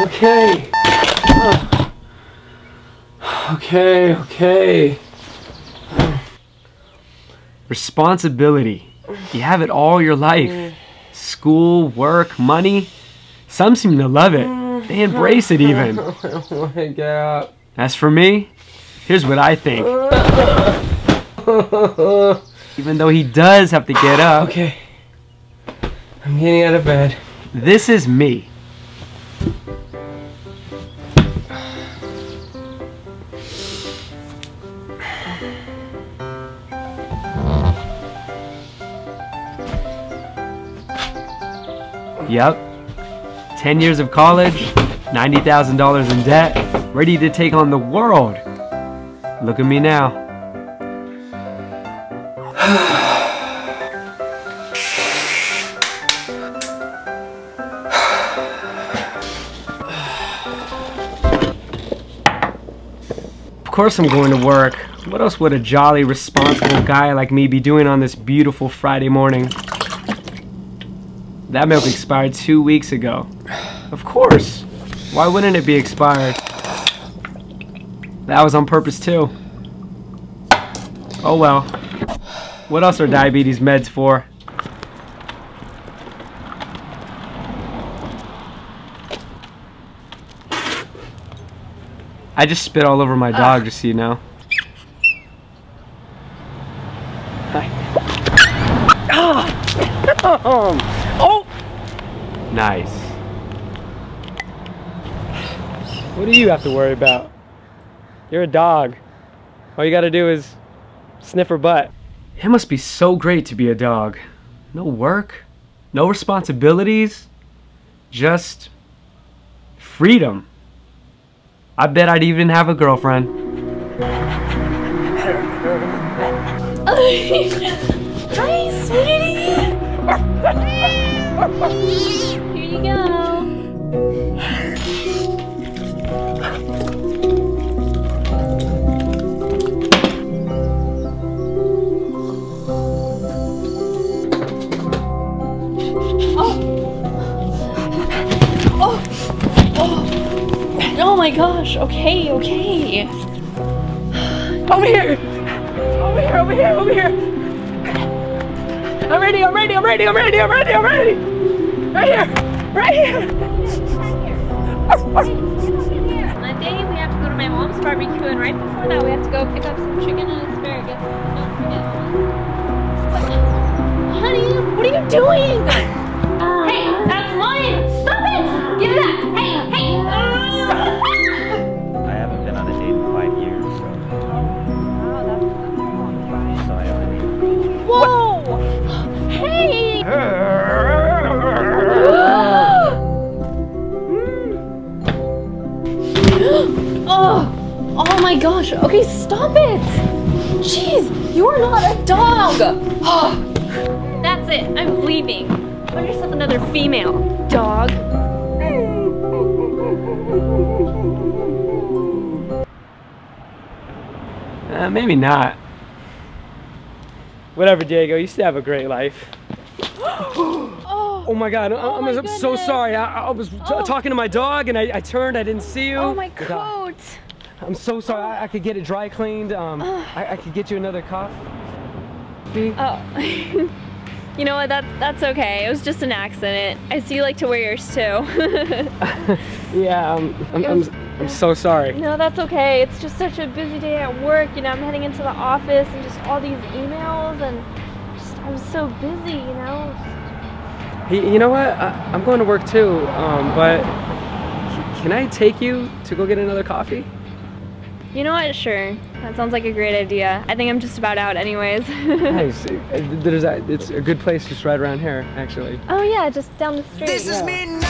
Okay. Okay. Responsibility. You have it all your life. School, work, money. Some seem to love it. They embrace it even. I don't want to get up. As for me, here's what I think. Even though he does have to get up. Okay. I'm getting out of bed. This is me. Yep. 10 years of college, $90,000 in debt, ready to take on the world. Look at me now. Of course I'm going to work. What else would a jolly, responsible guy like me be doing on this beautiful Friday morning? That milk expired 2 weeks ago. Of course. Why wouldn't it be expired? That was on purpose too. Oh well. What else are diabetes meds for? I just spit all over my dog, just so you know. Hi. Oh! Nice. What do you have to worry about? You're a dog. All you gotta do is sniff her butt. It must be so great to be a dog. No work, no responsibilities, just freedom. I bet I'd even have a girlfriend. Hi, sweetie! Here you go. Oh my gosh, okay. Over here! Over here! I'm ready! Right here! Monday we have to go to my mom's barbecue, and right before that we have to go pick up some chicken and asparagus. Don't forget. Honey, what are you doing? Hey, that's mine! Stop it! Give it back! Hey! I haven't been on a date in 5 years, so. Wow, that's a long time. So I already. Whoa! Hey! Oh my gosh. Okay, stop it. Jeez, you're not a dog. That's it. I'm leaving. Find yourself another female dog. Maybe not. Whatever, Diego. You still have a great life. Oh my God! I'm so sorry. I was talking to my dog and I turned. I didn't see you. Oh my coat! I'm so sorry. I could get it dry cleaned. I could get you another coffee. Oh, you know what? That's okay. It was just an accident. I see you like to wear yours too. Yeah. I'm so sorry. No, that's okay. It's just such a busy day at work. You know, I'm heading into the office and just all these emails and just I'm so busy. You know. Hey, you know what? I'm going to work too, but can I take you to go get another coffee? You know what? Sure. That sounds like a great idea. I think I'm just about out anyways. Nice. It's a good place just right around here, actually. Oh yeah, just down the street. This is midnight.